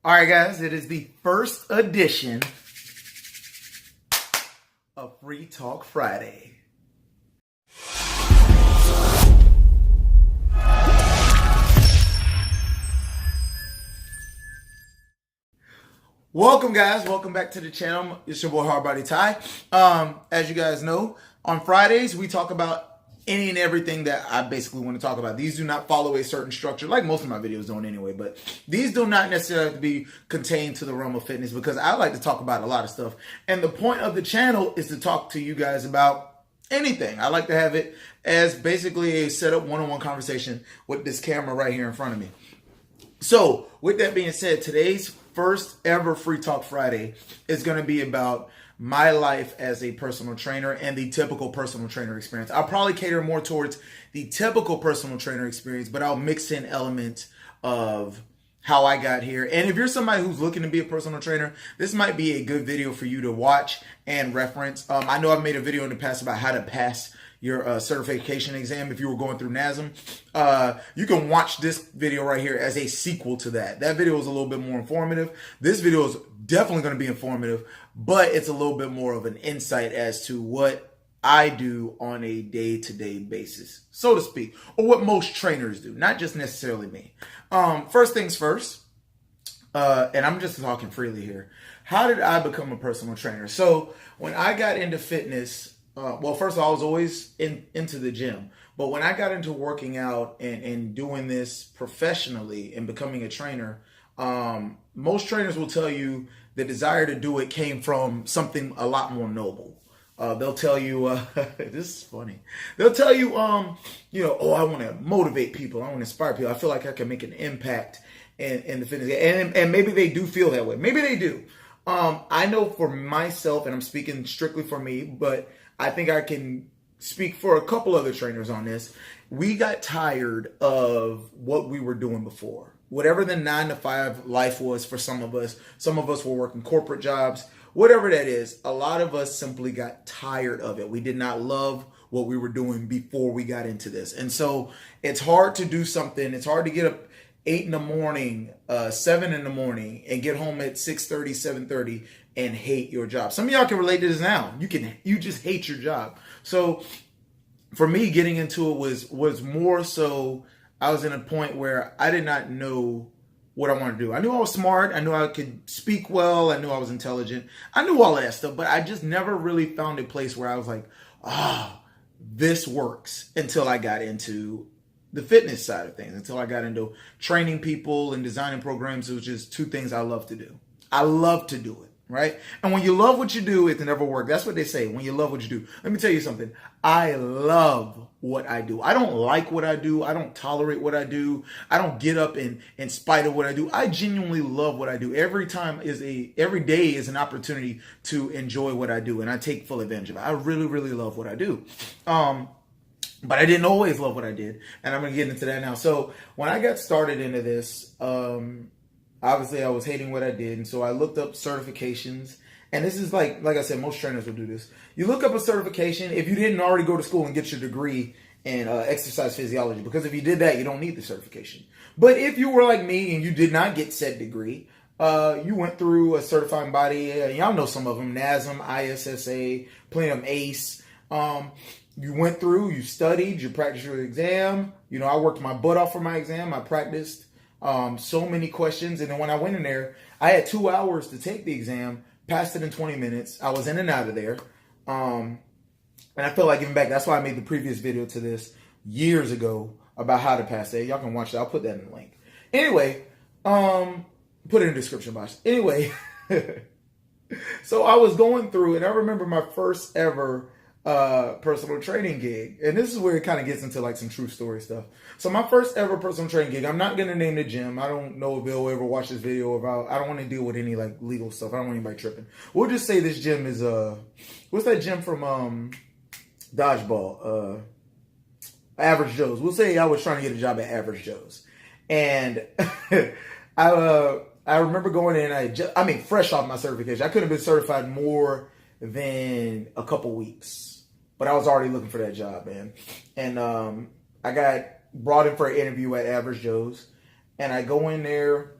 All right, guys, it is the first edition of Free Talk Friday. Welcome, guys. Welcome back to the channel. It's your boy, Hardbody Ty. As you guys know, on Fridays, we talk about any and everything that I basically want to talk about. These do not follow a certain structure, like most of my videos don't anyway, but these do not necessarily have to be contained to the realm of fitness because I like to talk about a lot of stuff. And the point of the channel is to talk to you guys about anything. I like to have it as basically a set up one-on-one conversation with this camera right here in front of me. So with that being said, today's first ever Free Talk Friday is going to be about my life as a personal trainer and the typical personal trainer experience. I'll probably cater more towards the typical personal trainer experience, but I'll mix in elements of how I got here. And if you're somebody who's looking to be a personal trainer, this might be a good video for you to watch and reference. I know I've made a video in the past about how to pass your certification exam if you were going through NASM. You can watch this video right here as a sequel to that. That video is a little bit more informative. This video is definitely going to be informative, but it's a little bit more of an insight as to what I do on a day-to-day basis, so to speak, or what most trainers do, not just necessarily me. First things first, and I'm just talking freely here. How did I become a personal trainer? So when I got into fitness, well, first of all, I was always into the gym. But when I got into working out and doing this professionally and becoming a trainer, most trainers will tell you the desire to do it came from something a lot more noble. They'll tell you, this is funny. They'll tell you, oh, I want to motivate people. I want to inspire people. I feel like I can make an impact in the fitness. And maybe they do feel that way. Maybe they do. I know for myself, and I'm speaking strictly for me, but I think I can speak for a couple other trainers on this. We got tired of what we were doing before. Whatever the 9-to-5 life was for some of us were working corporate jobs, whatever that is, a lot of us simply got tired of it. We did not love what we were doing before we got into this. And so it's hard to do something. It's hard to get up 8 in the morning, 7 in the morning, and get home at 6:30, 7:30 and hate your job. Some of y'all can relate to this now. You just hate your job. So for me, getting into it was more so I was in a point where I did not know what I wanted to do. I knew I was smart. I knew I could speak well. I knew I was intelligent. I knew all of that stuff, but I just never really found a place where I was like, this works, until I got into the fitness side of things, until I got into training people and designing programs, which is two things I love to do. I love to do it, right? And when you love what you do, it can never work. That's what they say, when you love what you do. Let me tell you something. I love what I do. I don't like what I do. I don't tolerate what I do. I don't get up in spite of what I do. I genuinely love what I do. Every day is an opportunity to enjoy what I do, and I take full advantage of it. I really, really love what I do. But I didn't always love what I did, and I'm going to get into that now. So when I got started into this, obviously I was hating what I did, and so I looked up certifications. And this is like I said, most trainers will do this. You look up a certification if you didn't already go to school and get your degree in exercise physiology, because if you did that, you don't need the certification. But if you were like me and you did not get said degree, you went through a certifying body. Y'all know some of them: NASM, ISSA, plenty of them, ACE. You went through, you studied, you practiced your exam. I worked my butt off for my exam. I practiced so many questions. And then when I went in there, I had 2 hours to take the exam, passed it in 20 minutes. I was in and out of there. And I feel like giving back. That's why I made the previous video to this years ago about how to pass that. Y'all can watch that. I'll put that in the link. Anyway, put it in the description box. Anyway, so I was going through, and I remember my first ever personal training gig. And this is where it kind of gets into like some true story stuff. So my first ever personal training gig, I'm not going to name the gym. I don't know if they'll ever watch this video about, I don't want to deal with any like legal stuff. I don't want anybody tripping. We'll just say this gym is, what's that gym from, Dodgeball? Average Joe's. We'll say I was trying to get a job at Average Joe's. And I remember going in, fresh off my certification. I could have been certified more than a couple weeks. But I was already looking for that job, man. And I got brought in for an interview at Average Joe's. And I go in there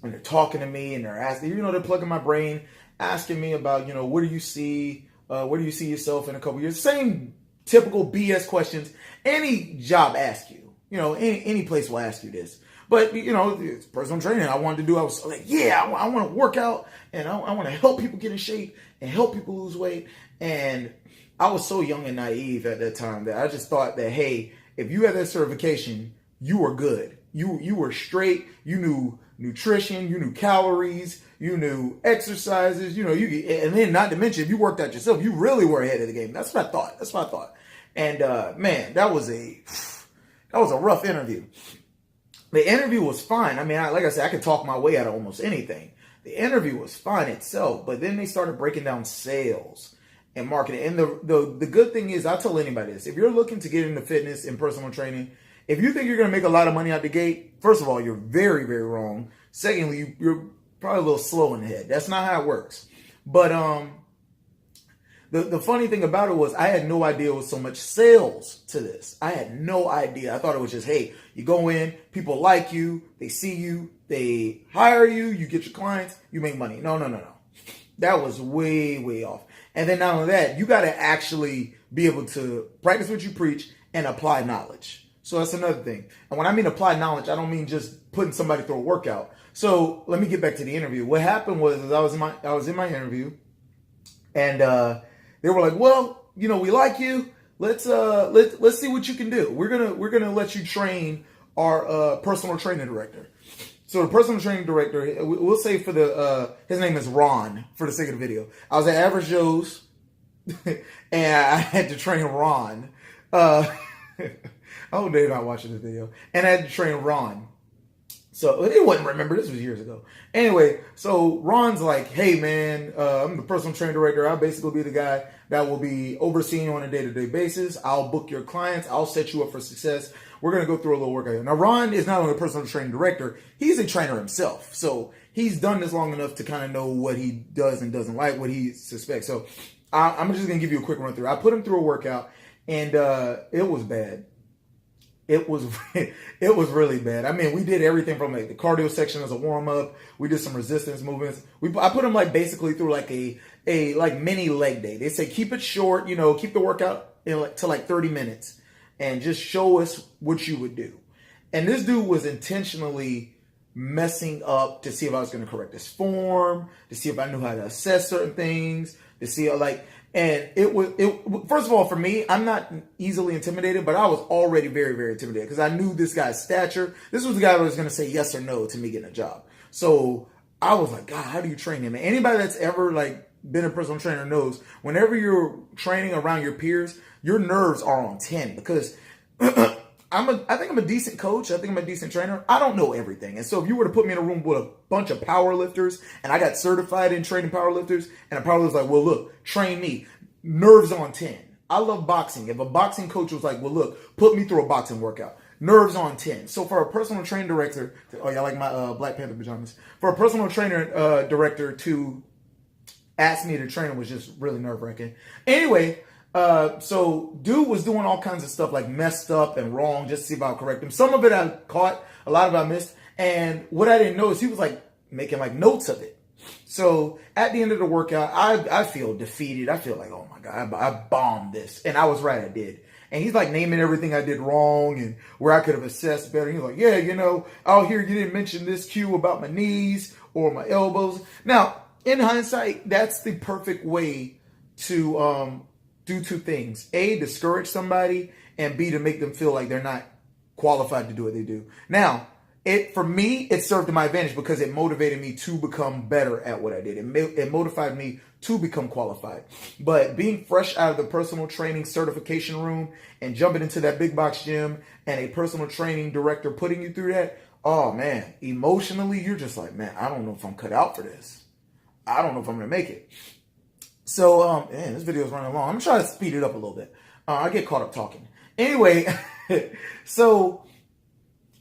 and they're talking to me and they're asking, they're plugging my brain, asking me about, what do you see? Where do you see yourself in a couple years? Same typical BS questions any job asks you. Any place will ask you this. But, it's personal training I wanted to do. I was like, I want to work out and I want to help people get in shape and help people lose weight. And I was so young and naive at that time that I just thought that, hey, if you had that certification, you were good. You were straight. You knew nutrition. You knew calories. You knew exercises. And then not to mention, if you worked out yourself, you really were ahead of the game. That's what I thought. And man, that was a rough interview. The interview was fine. I mean, like I said, I could talk my way out of almost anything. The interview was fine itself, but then they started breaking down sales and marketing. And the good thing is, I'll tell anybody this. If you're looking to get into fitness and personal training, if you think you're going to make a lot of money out the gate, first of all, you're very, very wrong. Secondly, you're probably a little slow in the head. That's not how it works. But the funny thing about it was I had no idea it was so much sales to this. I had no idea. I thought it was just, hey, you go in, people like you, they see you, they hire you, you get your clients, you make money. No. That was way, way off. And then not only that, you got to actually be able to practice what you preach and apply knowledge. So that's another thing. And when I mean apply knowledge, I don't mean just putting somebody through a workout. So let me get back to the interview. What happened was I was in my interview, and they were like, well, we like you. Let's see what you can do. We're gonna let you train our personal training director. So the personal training director, we'll say his name is Ron for the sake of the video. I was at Average Joe's and I had to train Ron. I hope they're not watching this video. And I had to train Ron. So it wasn't, remember, this was years ago. Anyway, so Ron's like, hey man, I'm the personal training director. I'll basically be the guy that will be overseeing you on a day-to-day basis. I'll book your clients. I'll set you up for success. We're going to go through a little workout here. Now, Ron is not only a personal training director, he's a trainer himself. So he's done this long enough to kind of know what he does and doesn't like, what he suspects. So I'm just going to give you a quick run through. I put him through a workout, and it was bad. It was really bad. I mean, we did everything from like the cardio section as a warm up. We did some resistance movements. I put them like basically through like a mini leg day. They say keep it short, keep the workout to like 30 minutes, and just show us what you would do. And this dude was intentionally messing up to see if I was going to correct his form, to see if I knew how to assess certain things, to see and first of all, for me, I'm not easily intimidated, but I was already very, very intimidated because I knew this guy's stature. This was the guy that was going to say yes or no to me getting a job. So I was like, God, how do you train him? And anybody that's ever been a personal trainer knows whenever you're training around your peers, your nerves are on 10 because I think I'm a decent coach. I think I'm a decent trainer. I don't know everything. And so if you were to put me in a room with a bunch of power lifters and I got certified in training power lifters and a power lifter's like, well, look, train me. Nerves on 10. I love boxing. If a boxing coach was like, well, look, put me through a boxing workout. Nerves on 10. So for a personal training director, oh, y'all like my Black Panther pajamas? For a personal trainer director to ask me to train was just really nerve-wracking. Anyway, so dude was doing all kinds of stuff like messed up and wrong just to see if I'll correct him. Some of it I caught, a lot of it I missed. And what I didn't know is he was making notes of it. So at the end of the workout, I feel defeated. I feel like, oh my God, I bombed this. And I was right, I did. And he's naming everything I did wrong and where I could have assessed better. He's like, yeah, out here you didn't mention this cue about my knees or my elbows. Now, in hindsight, that's the perfect way to do two things. A, discourage somebody, and B, to make them feel like they're not qualified to do what they do. Now, for me, it served to my advantage because it motivated me to become better at what I did. It motivated me to become qualified. But being fresh out of the personal training certification room and jumping into that big box gym and a personal training director putting you through that, oh man, emotionally, you're just like, man, I don't know if I'm cut out for this. I don't know if I'm going to make it. So, man, this video is running long. I'm trying to speed it up a little bit. I get caught up talking. Anyway, so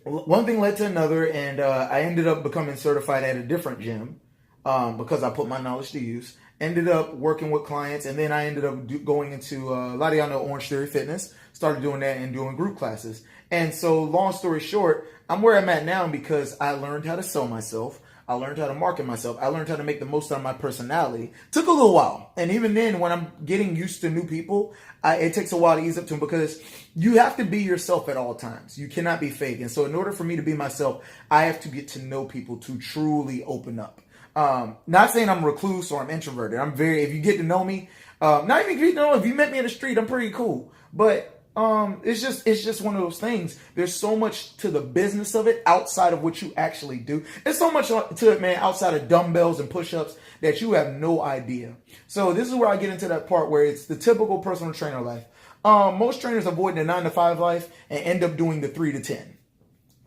one thing led to another, and I ended up becoming certified at a different gym because I put my knowledge to use. Ended up working with clients, and then I ended up going into, a lot of y'all know Orange Theory Fitness, started doing that and doing group classes. And so long story short, I'm where I'm at now because I learned how to sell myself. I learned how to market myself. I learned how to make the most out of my personality. Took a little while. And even then, when I'm getting used to new people, it takes a while to ease up to them because you have to be yourself at all times. You cannot be fake. And so in order for me to be myself, I have to get to know people to truly open up. Not saying I'm a recluse or I'm introverted. If you get to know me, not even if you know, if you met me in the street, I'm pretty cool. But it's just one of those things. There's so much to the business of it outside of what you actually do. There's so much to it, man, outside of dumbbells and push-ups that you have no idea. So this is where I get into that part where it's the typical personal trainer life. Most trainers avoid the 9-to-5 life and end up doing the 3 to 10.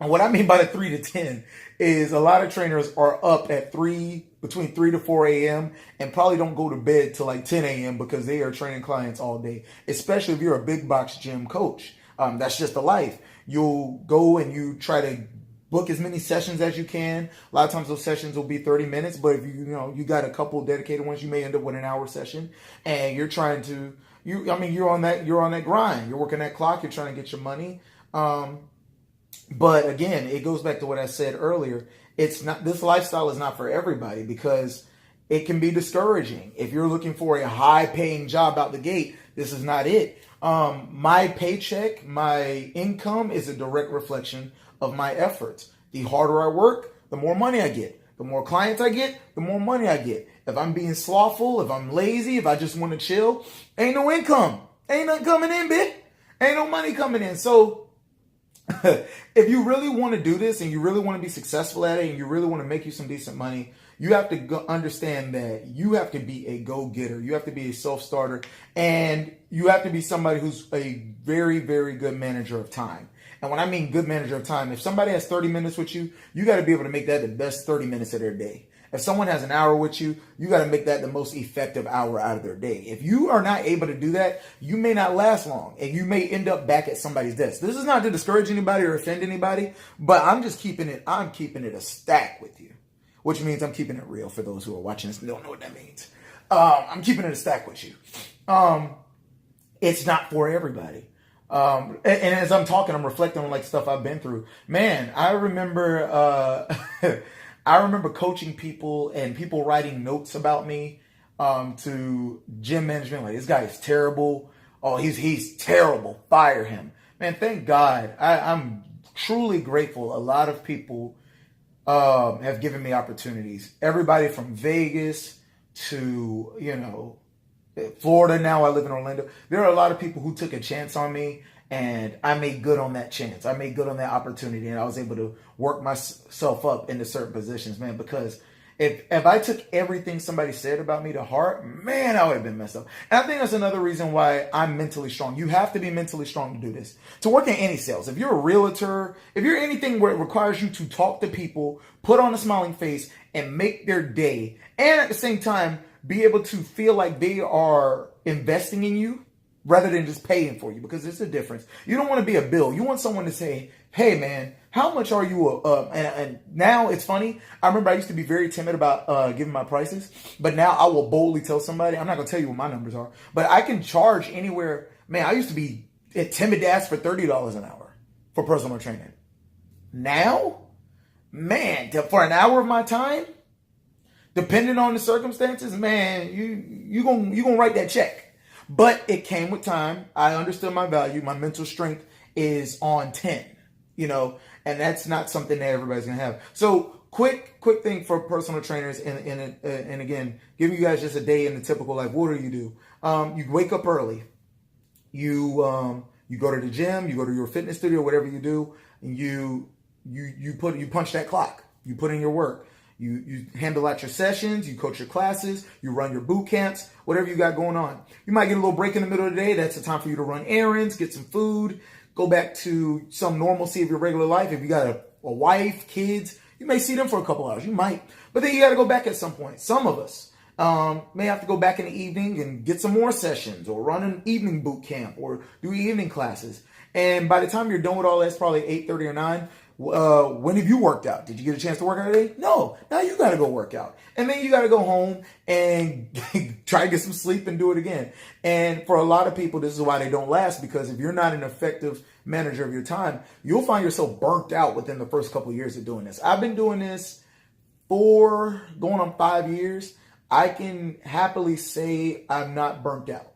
And what I mean by the 3 to 10 is a lot of trainers are up at between 3 to 4 a.m. and probably don't go to bed till like 10 a.m. because they are training clients all day, especially if you're a big box gym coach. That's just the life. You'll go and you try to book as many sessions as you can. A lot of times those sessions will be 30 minutes, but if you got a couple dedicated ones, you may end up with an hour session and you're trying to, you're on that grind. You're working that clock. You're trying to get your money. But again, it goes back to what I said earlier. This lifestyle is not for everybody because it can be discouraging. If you're looking for a high paying job out the gate, this is not it. My paycheck, my income is a direct reflection of my efforts. The harder I work, the more money I get. The more clients I get, the more money I get. If I'm being slothful, if I'm lazy, if I just want to chill, ain't no income. Ain't nothing coming in, bitch. Ain't no money coming in. So if you really want to do this and you really want to be successful at it and you really want to make you some decent money, you have to understand that you have to be a go-getter. You have to be a self-starter and you have to be somebody who's a very, very good manager of time. And when I mean good manager of time, if somebody has 30 minutes with you, you got to be able to make that the best 30 minutes of their day. If someone has an hour with you, you got to make that the most effective hour out of their day. If you are not able to do that, you may not last long and you may end up back at somebody's desk. This is not to discourage anybody or offend anybody, but I'm keeping it a stack with you, which means I'm keeping it real for those who are watching this and don't know what that means. I'm keeping it a stack with you. It's not for everybody. And as I'm talking, I'm reflecting on like stuff I've been through. Man, I remember coaching people and people writing notes about me to gym management. Like, this guy is terrible. Oh, he's terrible. Fire him. Man, thank God. I'm truly grateful. A lot of people have given me opportunities. Everybody from Vegas to, Florida. Now I live in Orlando. There are a lot of people who took a chance on me and I made good on that chance. I made good on that opportunity and I was able to work myself up into certain positions, man, because if I took everything somebody said about me to heart, man, I would have been messed up. And I think that's another reason why I'm mentally strong. You have to be mentally strong to do this. To work in any sales, if you're a realtor, if you're anything where it requires you to talk to people, put on a smiling face and make their day, and at the same time, be able to feel like they are investing in you rather than just paying for you, because there's a difference. You don't want to be a bill. You want someone to say, hey, man, how much are you? And now it's funny. I remember I used to be very timid about giving my prices, but now I will boldly tell somebody. I'm not going to tell you what my numbers are, but I can charge anywhere. Man, I used to be timid to ask for $30 an hour for personal training. Now, man, for an hour of my time, depending on the circumstances, man, you gonna write that check. But it came with time. I understood my value. My mental strength is on 10, and that's not something that everybody's gonna have. So quick thing for personal trainers, and again, giving you guys just a day in the typical life. What do? You wake up early. You go to the gym. You go to your fitness studio, whatever you do, and you punch that clock. You put in your work. You handle out your sessions, you coach your classes, you run your boot camps, whatever you got going on. You might get a little break in the middle of the day. That's the time for you to run errands, get some food, go back to some normalcy of your regular life. If you got a wife, kids, you may see them for a couple hours. You might. But then you got to go back at some point. Some of us may have to go back in the evening and get some more sessions or run an evening boot camp or do evening classes. And by the time you're done with all that, it's probably 8:30 or 9. When have you worked out? Did you get a chance to work out today? No. Now you got to go work out. And then you got to go home and try to get some sleep and do it again. And for a lot of people, this is why they don't last, because if you're not an effective manager of your time, you'll find yourself burnt out within the first couple of years of doing this. I've been doing this going on 5 years, I can happily say I'm not burnt out.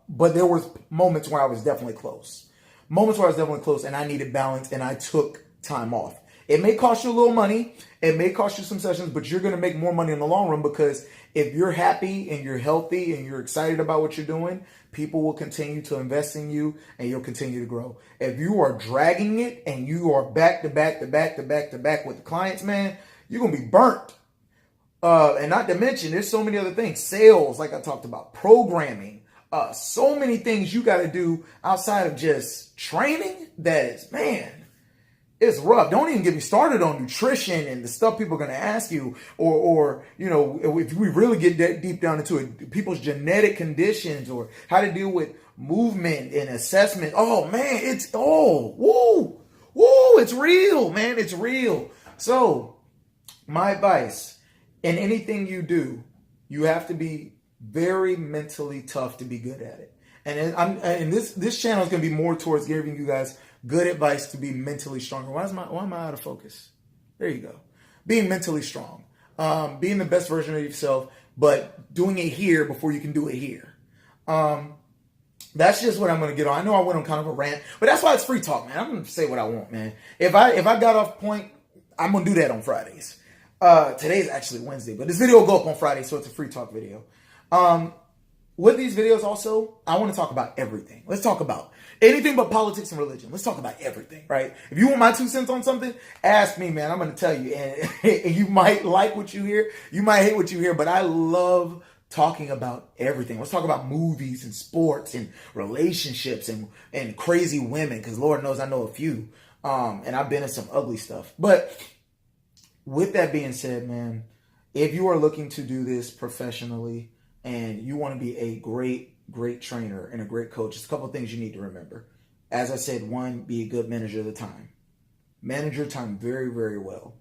But there was moments where I was definitely close. And I needed balance, and I took time off. It may cost you a little money. It may cost you some sessions, but you're going to make more money in the long run, because if you're happy and you're healthy and you're excited about what you're doing, people will continue to invest in you and you'll continue to grow. If you are dragging it and you are back to back with the clients, man, you're going to be burnt. And not to mention, there's so many other things. Sales, like I talked about, programming, so many things you got to do outside of just training that is, man, it's rough. Don't even get me started on nutrition and the stuff people are going to ask you, or if we really get that deep down into it, people's genetic conditions, or how to deal with movement and assessment. Oh man, it's real, man. It's real. So my advice, in anything you do, you have to be very mentally tough to be good at it. And this channel is going to be more towards giving you guys good advice to be mentally stronger. Why am I out of focus? There you go. Being mentally strong. Being the best version of yourself, but doing it here before you can do it here. That's just what I'm going to get on. I know I went on kind of a rant, but that's why it's free talk, man. I'm going to say what I want, man. If I got off point, I'm going to do that on Fridays. Today's actually Wednesday, but this video will go up on Friday, so it's a free talk video. With these videos also, I want to talk about everything. Let's talk about anything but politics and religion. Let's talk about everything, right? If you want my 2 cents on something, ask me, man. I'm going to tell you. And you might like what you hear. You might hate what you hear, but I love talking about everything. Let's talk about movies and sports and relationships and crazy women, because Lord knows I know a few. And I've been in some ugly stuff. But with that being said, man, if you are looking to do this professionally and you want to be a great trainer and a great coach, there's a couple of things you need to remember. As I said, one, be a good manager of the time. Manage your time very, very well.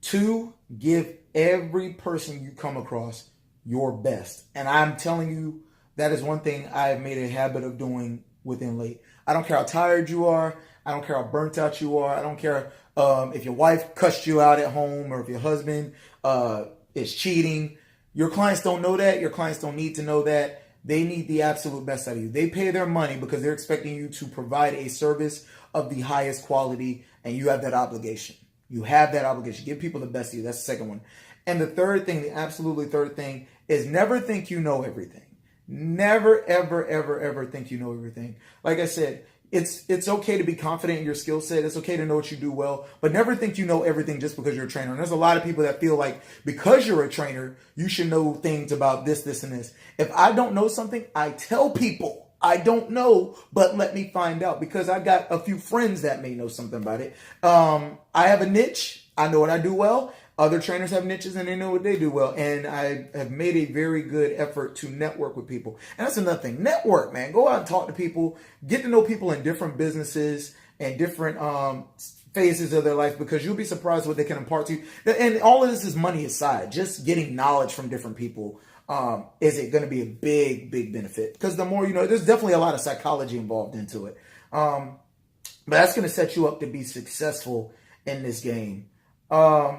2, give every person you come across your best. And I'm telling you, that is one thing I have made a habit of doing within late. I don't care how tired you are. I don't care how burnt out you are. I don't care if your wife cussed you out at home, or if your husband is cheating. Your clients don't know that. Your clients don't need to know that. They need the absolute best out of you. They pay their money because they're expecting you to provide a service of the highest quality, and you have that obligation. You have that obligation. Give people the best of you. That's the second one. And the third thing, the absolutely third thing, is never think you know everything. Never, ever, ever, ever think you know everything. Like I said, it's okay to be confident in your skill set. It's okay to know what you do well, but never think you know everything just because you're a trainer. And there's a lot of people that feel like because you're a trainer, you should know things about this, and this. If I don't know something, I tell people I don't know, but let me find out, because I got a few friends that may know something about it. I have a niche. I know what I do well. Other trainers have niches and they know what they do well. And I have made a very good effort to network with people. And that's another thing. Network, man. Go out and talk to people. Get to know people in different businesses and different phases of their life, because you'll be surprised what they can impart to you. And all of this is money aside. Just getting knowledge from different people is it going to be a big, big benefit. Because the more you know, there's definitely a lot of psychology involved into it. But that's going to set you up to be successful in this game.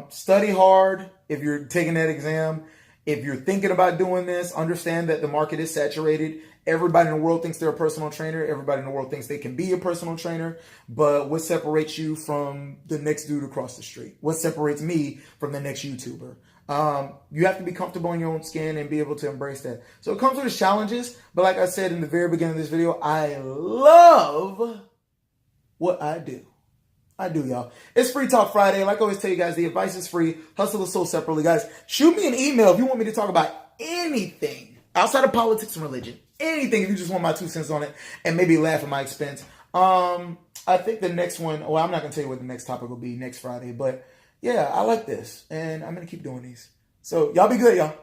Study hard if you're taking that exam. If you're thinking about doing this, understand that the market is saturated. Everybody in the world thinks they're a personal trainer. Everybody in the world thinks they can be a personal trainer. But what separates you from the next dude across the street? What separates me from the next YouTuber? You have to be comfortable in your own skin and be able to embrace that. So it comes with its challenges. But like I said in the very beginning of this video, I love what I do. I do, y'all. It's Free Talk Friday. Like I always tell you guys, the advice is free. Hustle is sold separately, guys. Shoot me an email if you want me to talk about anything outside of politics and religion. Anything if you just want my 2 cents on it and maybe laugh at my expense. I think the next one, well, I'm not going to tell you what the next topic will be next Friday. But, yeah, I like this. And I'm going to keep doing these. So, y'all be good, y'all.